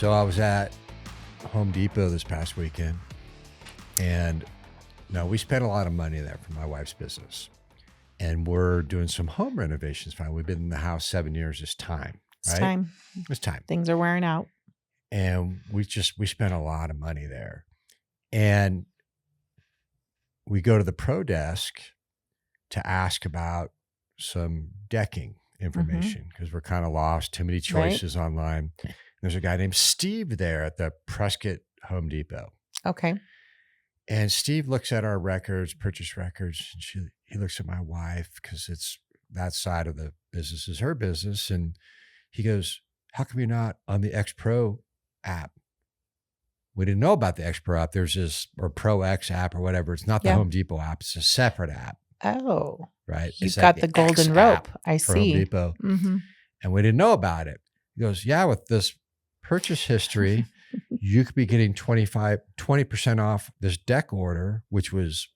So I was at Home Depot this past weekend, and no, we spent a lot of money there for my wife's business, and we're doing some home renovations. Fine, we've been in the house 7 years. It's time, right? It's time. It's time. Things are wearing out, and we spent a lot of money there, and we go to the pro desk to ask about some decking information because we're kind of lost. Too many choices online. There's a guy named Steve there at the Prescott Home Depot. Okay. And Steve looks at our records, purchase records, and he looks at my wife because it's that side of the business is her business. And he goes, how come you're not on the X Pro app? We didn't know about the X Pro app. There's this, or Pro X app or whatever. It's not the Home Depot app. It's a separate app. Oh. Right. You've got the golden rope. I see. Home Depot. Mm-hmm. And we didn't know about it. He goes, yeah, with this purchase history, you could be getting 20% off this deck order, which was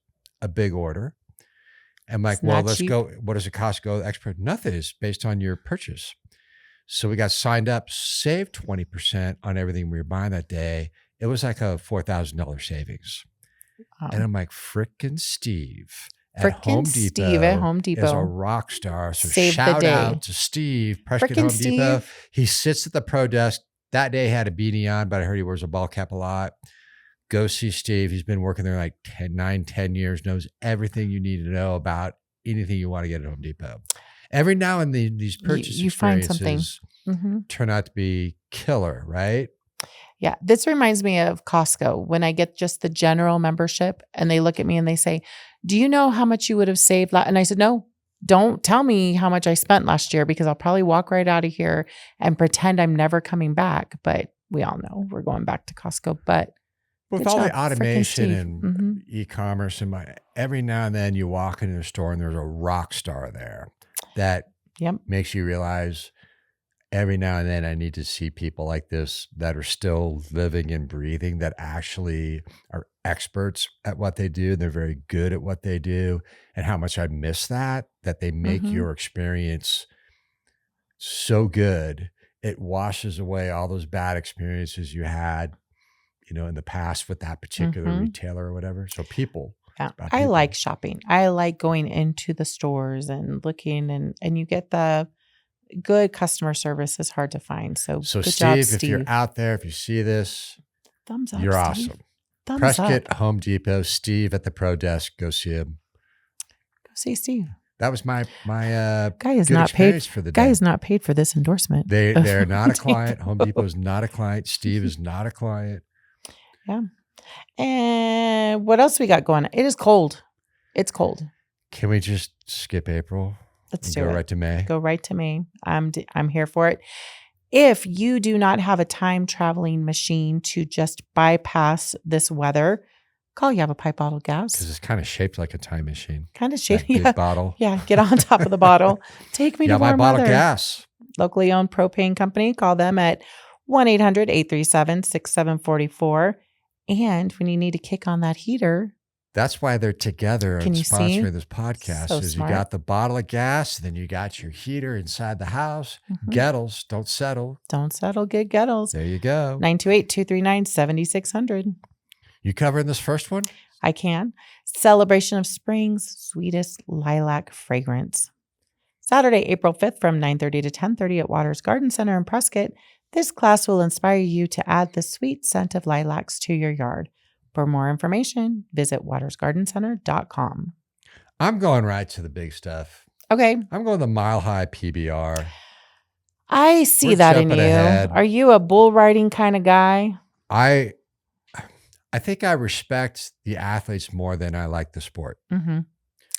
a big order. I'm like, well, let's go. What does it cost to go X Pro? Nothing. It's based on your purchase. So we got signed up, saved 20% on everything we were buying that day. It was like a $4,000 savings. And I'm like, frickin' Steve at Home Depot is a rock star. So shout out to Steve, Prescott Home Depot. He sits at the pro desk. That day he had a beanie on, but I heard he wears a ball cap a lot. Go see Steve. He's been working there like 10 years, knows everything you need to know about anything you want to get at Home Depot. Every now and then these purchase experiences turn out to be killer, right? Yeah. This reminds me of Costco when I get just the general membership and they look at me and they say, do you know how much you would have saved? And I said, no, don't tell me how much I spent last year because I'll probably walk right out of here and pretend I'm never coming back. But we all know we're going back to Costco. But with all the automation and e-commerce, and every now and then you walk into a store and there's a rock star there that makes you realize every now and then I need to see people like this that are still living and breathing, that actually are experts at what they do. They're very good at what they do, and how much I miss that they make your experience so good. It washes away all those bad experiences you had, in the past with that particular retailer or whatever. So people. Yeah. I like shopping. I like going into the stores and looking and you get the good customer service is hard to find. So good Steve, job, Steve, if you're out there, if you see this, thumbs up, you're Steve. awesome. Thumbs Prescott up. Home Depot, Steve at the pro desk. Go see him. Go see Steve. That was my guy is good not paid for the guy day. is not paid for this endorsement. They're not a client. Home Depot is not a client. Steve is not a client. Yeah. And what else we got going on? It is cold. It's cold. Can we just skip April? Let's do it. Go right to May. Go right to May. I'm here for it. If you do not have a time traveling machine to just bypass this weather, call Yavapai Bottled Gas. Because it's kind of shaped like a time machine. Kind of shaped. Big bottle. Yeah. Get on top of the bottle. Take me to warm Bottled weather. Gas. Locally owned propane company. Call them at 1-800-837-6744. And when you need to kick on that heater. That's why they're together and sponsoring this podcast. So is smart. You got the bottle of gas, then you got your heater inside the house. Goettls, don't settle. Don't settle, get Goettls. There you go. 928-239-7600. You covering this first one? I can. Celebration of Spring's sweetest lilac fragrance. Saturday, April 5th from 9:30 to 10:30 at Watters Garden Center in Prescott. This class will inspire you to add the sweet scent of lilacs to your yard. For more information, visit wattersgardencenter.com. I'm going right to the big stuff. Okay. I'm going the Mile High PBR. I see that in you. Ahead. Are you a bull riding kind of guy? I think I respect the athletes more than I like the sport. I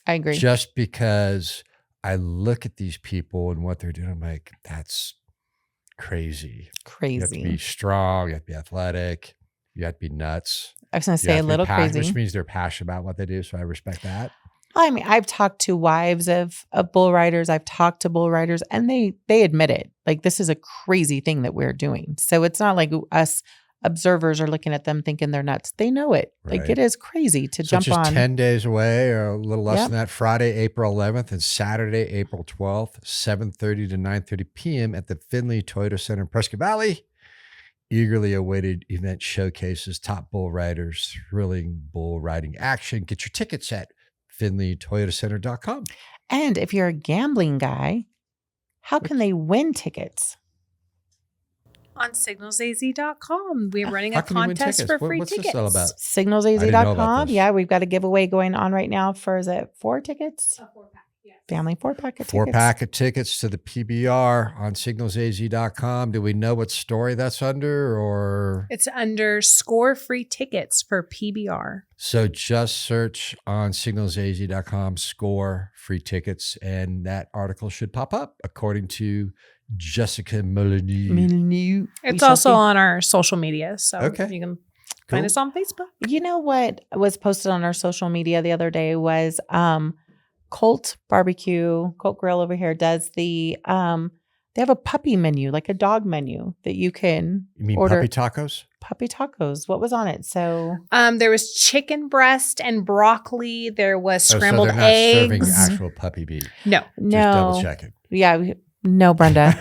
agree. Just because I look at these people and what they're doing, I'm like, that's crazy. You have to be strong. You have to be athletic. You have to be nuts. I was going to say a little crazy. Which means they're passionate about what they do. So I respect that. I mean, I've talked to wives of bull riders. I've talked to bull riders and they admit it. Like, this is a crazy thing that we're doing. So it's not like us observers are looking at them thinking they're nuts. They know it. Right. Like, it is crazy to jump just on. 10 days away or a little less than that. Friday, April 11th and Saturday, April 12th, 7:30 to 9:30 p.m. at the Finley Toyota Center in Prescott Valley. eagerly awaited event showcases top bull riders, thrilling bull riding action. Get your tickets at FinleyToyotaCenter.com. And if you're a gambling guy, how can they win tickets? On signalsaz.com. We're running How a can you win contest tickets? for free What's tickets. this all about? Signalsaz.com. know about this. Yeah, we've got a giveaway going on right now for, is it 4 tickets? A 4-pack, yes. Family 4-pack of tickets. 4-pack of tickets to the PBR on signalsaz.com. Do we know what story that's under, or? It's under score free tickets for PBR. So just search on signalsaz.com, score free tickets, and that article should pop up according to Jessica Molyneux. It's also on our social media. So Okay. you can Cool. find us on Facebook. You know what was posted on our social media the other day was Colt Barbecue, Colt Grill over here does the they have a puppy menu, like a dog menu that you can You mean order. puppy tacos? Puppy tacos. What was on it? So There was chicken breast and broccoli. There was scrambled so they're not serving eggs. actual puppy meat. No. Just double no. check it. Yeah, no, Brenda.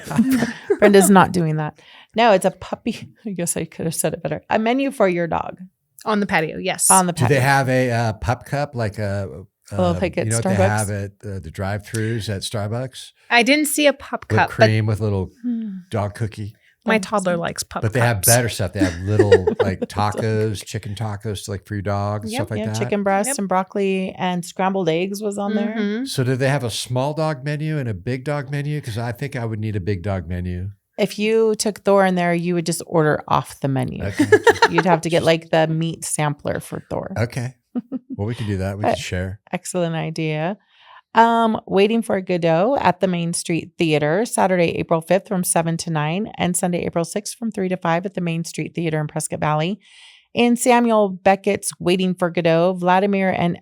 Brenda's not doing that. No, it's a puppy. I guess I could have said it better. A menu for your dog On the patio, yes. on the Do patio. they have a pup cup like a like at you know what Starbucks? they have at the drive-thrus at Starbucks? I didn't see a pup Whipped cup, but cream with a little dog cookie. my toddler likes pup But they have cups. better stuff. They have little like tacos, chicken tacos, like for your dog, and Yep, stuff like Yeah, that. chicken breast Yep. and broccoli and scrambled eggs was on there. Mhm. So do they have a small dog menu and a big dog menu? Because I think I would need a big dog menu. If you took Thor in there, you would just order off the menu. Okay. You'd have to get like the meat sampler for Thor. Okay. Well, we can do that. We can share. Excellent idea. Waiting for Godot at the Main Street Theater, Saturday, April 5th from 7 to 9, and Sunday, April 6th from 3 to 5 at the Main Street Theater in Prescott Valley. In Samuel Beckett's Waiting for Godot, Vladimir and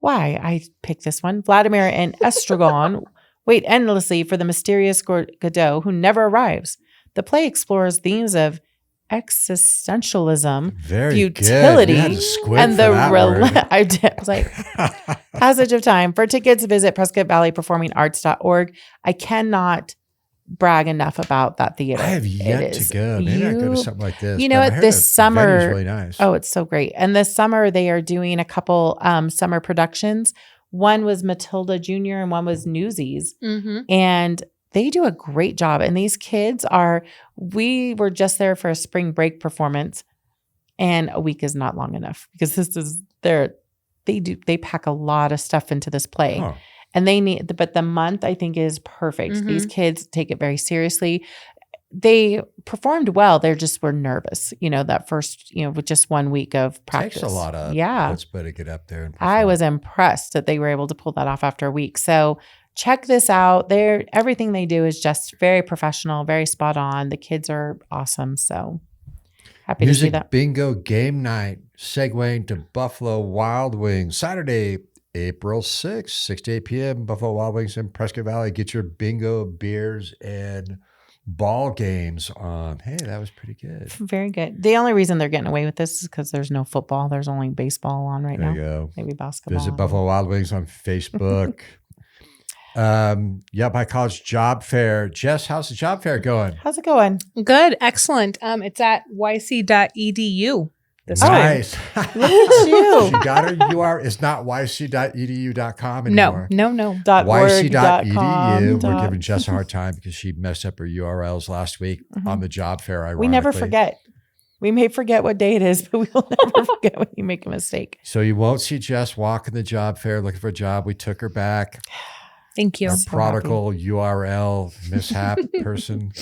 Why I picked this one. Vladimir and Estragon wait endlessly for the mysterious Godot who never arrives. The play explores themes of existentialism, Very futility, good. You had to squint and for the that word. I did. I was like, passage of time. For tickets, visit PrescottValleyPerformingArts.org. I cannot brag enough about that theater. I have yet to go. Maybe I go to something like this. You know but I what? heard This the summer, venue's really nice. Oh, it's so great. And this summer, they are doing a couple summer productions. One was Matilda Jr. and one was Newsies. Mhm. And they do a great job. And these kids we were just there for a spring break performance, and a week is not long enough because they pack a lot of stuff into this play. Oh. And but the month I think is perfect. Mhm. These kids take it very seriously. They performed well. They just were nervous, that first, with just 1 week of practice. Takes a lot of chutzpah to get up there and perform. I was impressed that they were able to pull that off after a week. So check this out. Everything they do is just very professional, very spot on. The kids are awesome. So happy to see Music that. bingo game night, segueing to Buffalo Wild Wings, Saturday, April 6th, 6 to 8 p.m. Buffalo Wild Wings in Prescott Valley. Get your bingo, beers, and ball games on. Hey, that was pretty good. Very good. The only reason they're getting away with this is because there's no football. There's only baseball on right There now. you go. Maybe basketball. Visit Buffalo Wild Wings on Facebook. My college job fair. Jess, how's the job fair going? How's it going? Good. Excellent. It's at yc.edu. This time. Nice. Look at you. She got her URL. It's not yc.edu.com anymore. No. yc.edu. We're .org. giving Jess a hard time because she messed up her URLs last week on the job fair. Ironically. We never forget. We may forget what day it is, but we'll never forget when you make a mistake. So you won't see Jess walking the job fair looking for a job. We took her back. Thank you. Our So prodigal URL mishap person.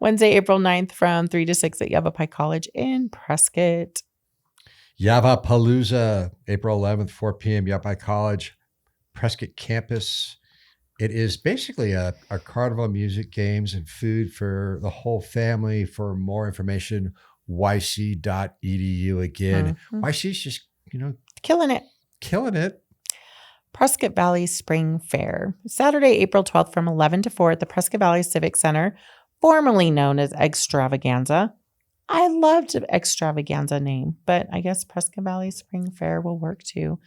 Wednesday, April 9th from 3 to 6 at Yavapai College in Prescott. Yavapalooza, April 11th, 4 p.m., Yavapai College, Prescott campus. It is basically a carnival, music, games, and food for the whole family. For more information, yc.edu again. YC's just, Killing it. killing it. Prescott Valley Spring Fair, Saturday, April 12th from 11 to 4 at the Prescott Valley Civic Center, formerly known as Extravaganza. I loved the Extravaganza name, but I guess Prescott Valley Spring Fair will work too.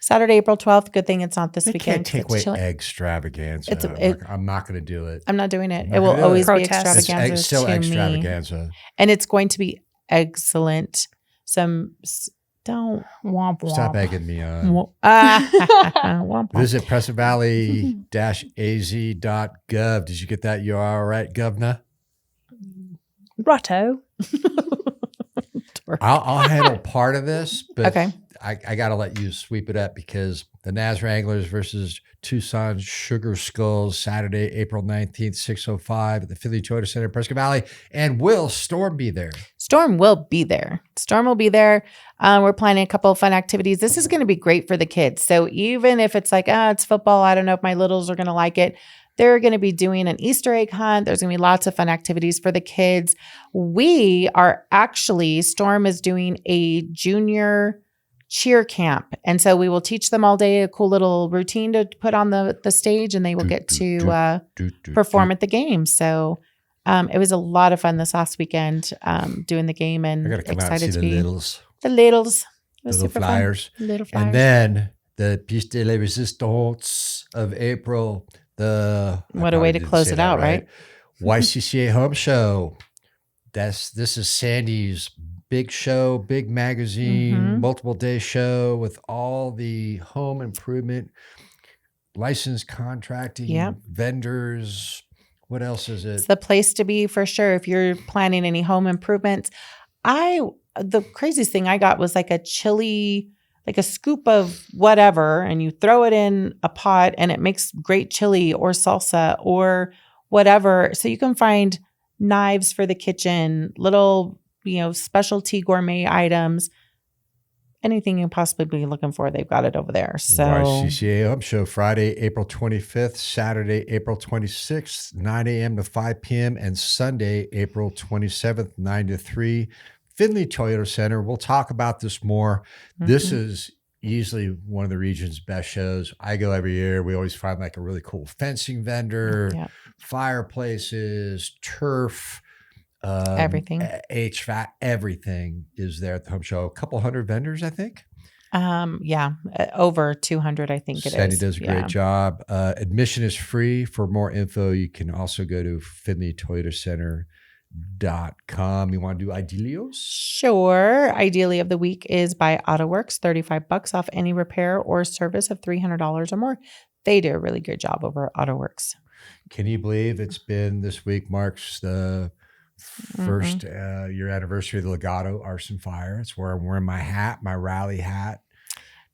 Saturday, April 12th. Good thing it's not this They weekend. can't take 'cause it's away chilly. extravaganza. I'm not going to do it. I'm not doing it. I'm not It will gonna do always it. be Protest. extravaganza It's still to me. extravaganza. And it's going to be excellent. Don't Womp womp. Stop egging me on. womp, womp. Visit PrescoValley-az.gov. Did you get that URL right, Governor? Rotto. I'll handle part of this, but Okay. I got to let you sweep it up because the Naz Wranglers versus Tucson Sugar Skulls, Saturday, April 19th, 6:05 at the Philly Toyota Center in Prescott Valley. And will Storm be there? Storm will be there. Storm will be there. We're planning a couple of fun activities. This is going to be great for the kids. So even if it's like, it's football, I don't know if my littles are going to like it. They're going to be doing an Easter egg hunt. There's going to be lots of fun activities for the kids. Storm is doing a junior cheer camp. And so we will teach them all day a cool little routine to put on the stage, and they will get to perform at the game. So it was a lot of fun this last weekend doing the game, and I got to come out and see excited to the be littles. the littles. It was Little super flyers. fun. Little flyers. And then the pièce de la résistance of April. What a way to close it out, right? YCCA Home Show. This is Sandy's big show, big magazine, multiple day show with all the home improvement, licensed contracting, vendors. What else is it? It's the place to be for sure if you're planning any home improvements. The craziest thing I got was like a chili, like a scoop of whatever, and you throw it in a pot and it makes great chili or salsa or whatever. So you can find knives for the kitchen, little, specialty gourmet items, anything you possibly be looking for, they've got it over there. So YCCA Home Show, Friday, April 25th, Saturday, April 26th, 9 a.m. to 5 p.m., and Sunday, April 27th, 9 to 3. Findlay Toyota Center. We'll talk about this more. This is easily one of the region's best shows. I go every year. We always find like a really cool fencing vendor, fireplaces, turf, everything, HVAC, everything is there at the home show. A couple hundred vendors, I think. Over 200, I think it is. Sandy does a great job. Admission is free. For more info, you can also go to FindlayToyotaCenter.com. You want to do Idealios? Sure. Ideally of the week is by AutoWorks, $35 off any repair or service of $300 or more. They do a really good job over at AutoWorks. Can you believe it's been this week marks the first year anniversary of the Godot Arson Fire? It's where I'm wearing my hat, my rally hat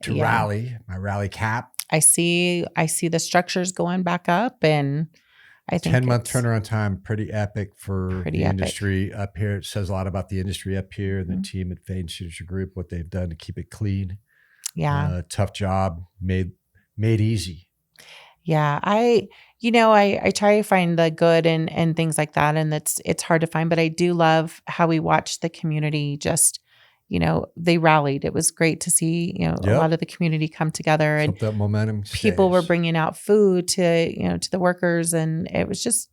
to rally, my rally cap. I see the structures going back up, and I think 10-month turnaround time, pretty epic for the industry up here. It says a lot about the industry up here and the team at Fane Signature Group, what they've done to keep it clean. Yeah. Tough job, made easy. Yeah. I try to find the good and things like that. And it's hard to find, but I do love how we watch the community just, they rallied. It was great to see, a lot of the community come together, and that momentum people were bringing out food to the workers. And it was just,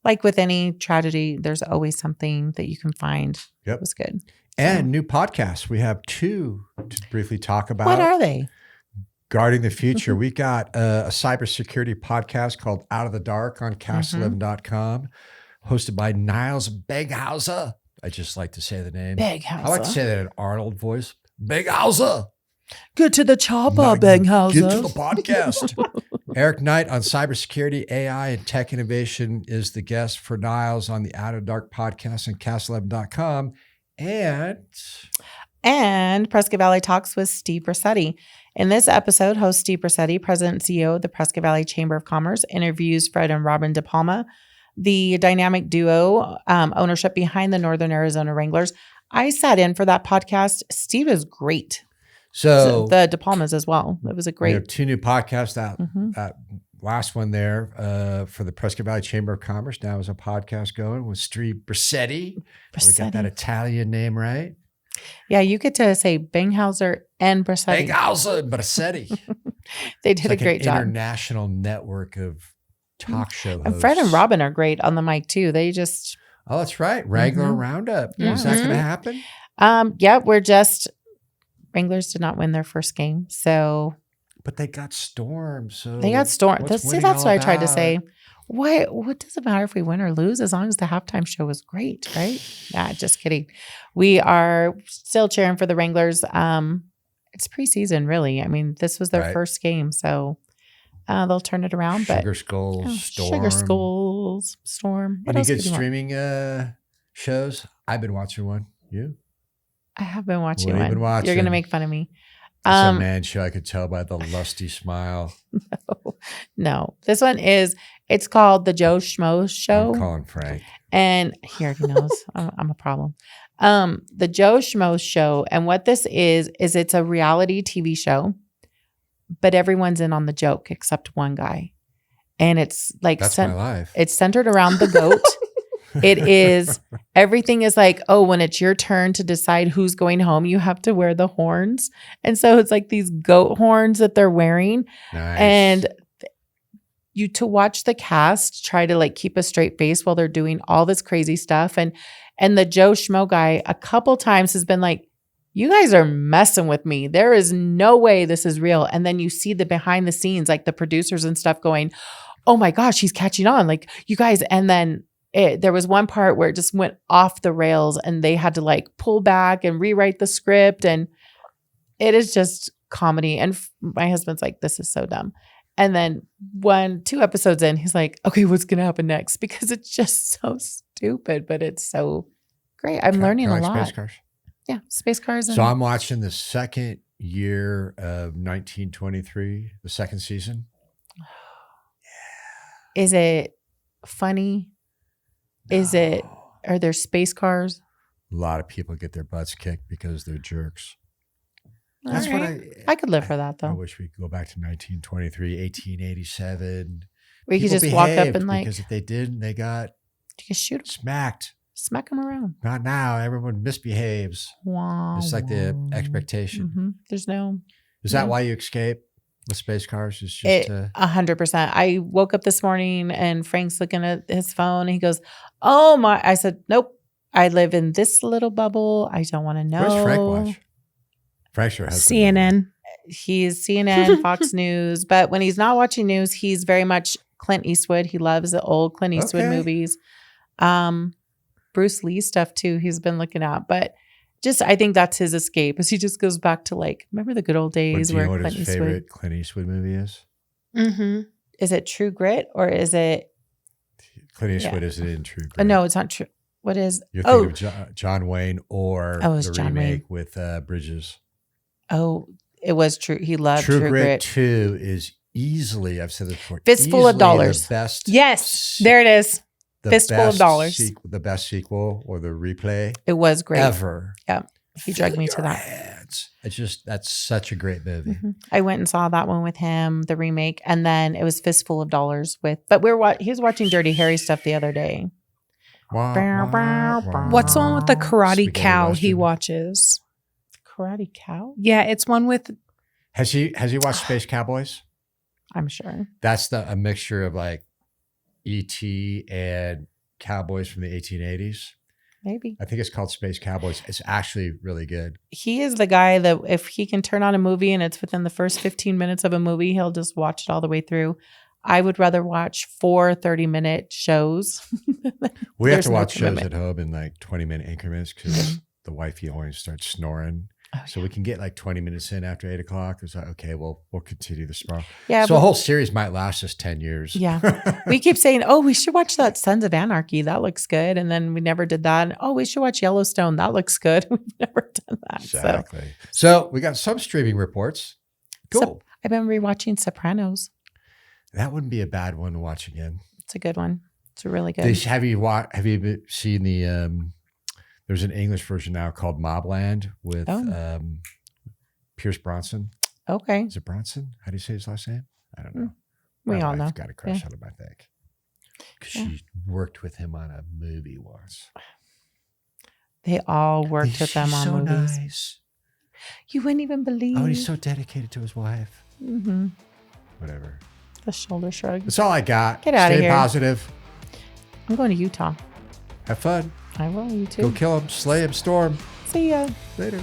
like with any tragedy, there's always something that you can find. Yep. It was good. And new podcasts. We have two to briefly talk about. What are they? Guarding the Future. We got a cybersecurity podcast called Out of the Dark on cast11.com, hosted by Niles Beghauser. I just like to say the name. Beghauser. I like to say that in Arnold voice. Beghauser. Get to the chopper, Beghauser. Get to the podcast. Eric Knight on cybersecurity, AI, and tech innovation is the guest for Niles on the Out of Dark podcast on cast11.com. And Prescott Valley Talks with Steve Brissetti. In this episode, host Steve Brissetti, President and CEO of the Prescott Valley Chamber of Commerce, interviews Fred and Robin DePalma, the dynamic duo ownership behind the Northern Arizona Wranglers. I sat in for that podcast. Steve is great. So the DePalmas as well. It was a great. We have two new podcasts out. That last one there for the Prescott Valley Chamber of Commerce now is a podcast going with Steve Brissetti. We got that Italian name right. Yeah, you get to say Benghauser and Brissetti. Benghauser and Brissetti. They did a great job. International network of talk show hosts. And Fred and Robin are great on the mic too. They just. Oh, that's right. Wrangler Roundup. Yeah. Is that going to happen? Yeah, we're just Wranglers did not win their first game. So But they got Storm. So they got Storm. what's See, winning that's all what I tried to about? say. What does it matter if we win or lose as long as the halftime show was great, right? Nah, just kidding. We are still cheering for the Wranglers. It's preseason, really. I mean, this was their Right. first game, so they'll turn it around. Sugar Skulls, Storm. Sugar Skulls, Storm. What Any else good could you want? streaming shows? I've been watching one. You? I have been watching What have you one. been watching? You're gonna make fun of me. It's a man show. I could tell by the lusty smile. No, this one is. It's called the Joe Schmo Show. I'm calling Frank. And he already knows I'm a problem. The Joe Schmo Show. And what this is it's a reality TV show, but everyone's in on the joke except one guy. And it's like, That's my life. it's centered around the goat. It is, everything is like, oh, when it's your turn to decide who's going home, you have to wear the horns. And so it's like these goat horns that they're wearing. Nice. And you to watch the cast try to like keep a straight face while they're doing all this crazy stuff. And the Joe Schmo guy a couple times has been like, you guys are messing with me. There is no way this is real. And then you see the behind the scenes, like the producers and stuff going, oh my gosh, he's catching on. Like you guys. And then there was one part where it just went off the rails and they had to like pull back and rewrite the script. And it is just comedy. And my husband's like, this is so dumb. And then 2 episodes in, he's like, okay, what's going to happen next? Because it's just so stupid, but it's so great. I'm learning a lot. Space cars. Yeah. Space cars. So I'm watching the second year of 1923, the second season. Is it funny? Are there space cars? A lot of people get their butts kicked because they're jerks. All That's right. what I could live for that I though. wish we could go back to 1923, 1887. We could People just walk up behaved, and like, because if they didn't, they got you can shoot 'em, smacked. smack them around. Not now. Everyone misbehaves. Wow. It's like the expectation. There's no. Is that Yeah. why you escape with space cars? It's just 100%. I woke up this morning and Frank's looking at his phone and he goes, oh my. I said, nope. I live in this little bubble. I don't want to know. what does Frank watch? Frank sure has CNN. He's CNN, Fox News. But when he's not watching news, he's very much Clint Eastwood. He loves the old Clint Eastwood movies. Bruce Lee stuff too. He's been looking at. But just, I think that's his escape. Is he just goes back to like, remember the good old days Do you where know what Clint his Eastwood. favorite Clint Eastwood movie is? Mm-hmm. Is it True Grit or is it? Clint Eastwood isn't in True Grit. No, it's not true. What is? You're thinking of John Wayne or it's the John remake with Bridges. Oh, it was true. He loved True True Grit Grit. 2 is easily, I've said this before, Fistful of easily dollars. The best. Yes, there it is. the Fistful of best dollars. The best sequel or the replay It was great. ever. Yeah. He dragged me to Your that. hands. It's just, that's such a great movie. I went and saw that one with him, the remake, and then it was Fistful of Dollars with. But he was watching Dirty Harry stuff the other day. Wah, wah, wah. What's the one with the karate Spaghetti cow he Western. watches? Karate Cow? Yeah, it's one with. Has he watched Space Cowboys? I'm sure. That's a mixture of like E.T. and Cowboys from the 1880s. Maybe. I think it's called Space Cowboys. It's actually really good. He is the guy that if he can turn on a movie and it's within the first 15 minutes of a movie, he'll just watch it all the way through. I would rather watch 4 30-minute shows. We have There's to no watch shows commitment. at home in like 20-minute increments because the wifey always starts snoring. Oh, So we can get like 20 minutes in after 8 o'clock. It's like, okay, we'll continue this tomorrow. Yeah. So a whole series might last us 10 years. Yeah. We keep saying, oh, we should watch that Sons of Anarchy. That looks good. And then we never did that. And, oh, we should watch Yellowstone. That looks good. We've never done that. Exactly. So we got some streaming reports. Cool. I've been rewatching Sopranos. That wouldn't be a bad one to watch again. It's a good one. It's really good. Have you seen the there's an English version now called Mobland with Pierce Bronson. Okay. Is it Bronson? How do you say his last name? I don't know. We My all know. wife's got a crush Yeah. on him, I think. Because Yeah. she worked with him on a movie once. They all worked with them She's on so movies. nice. You wouldn't even believe. Oh, he's so dedicated to his wife. Mm-hmm. Whatever. The shoulder shrug. That's all I got. Get outta Stay here. positive. I'm going to Utah. Have fun. I will. You too. Go kill him. Slay him. Storm. See ya. Later.